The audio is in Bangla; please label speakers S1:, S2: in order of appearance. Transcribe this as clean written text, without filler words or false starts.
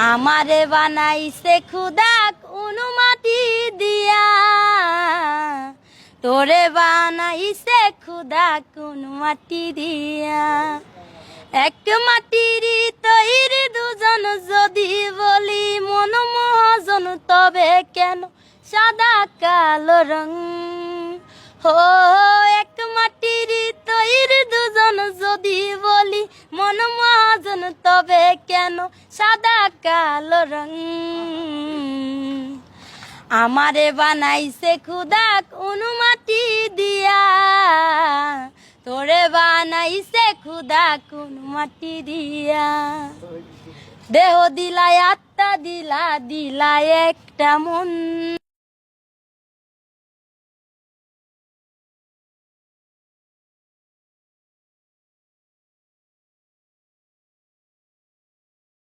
S1: আমারে বানাইছে খুদা কোন মাটি দিয়া, তোরে বানাইছে খুদা কোন মাটি দিয়া। এক মাটির তৈরি দুজন যদি বলি মন মহাজন, তবে কেন সাদা কালো রং? হো এক মাটির তৈরি দুজন যদি বলি মন মহাজন, তবে কেন সাদা কালো রং? আমারে বানাইছে খুদা কোন মাটি দিয়া, তোরে বানাইছে খুদা কোন মাটি দিয়া। দেহ দিলা আত্মা দিলা, দিলা একটা মন।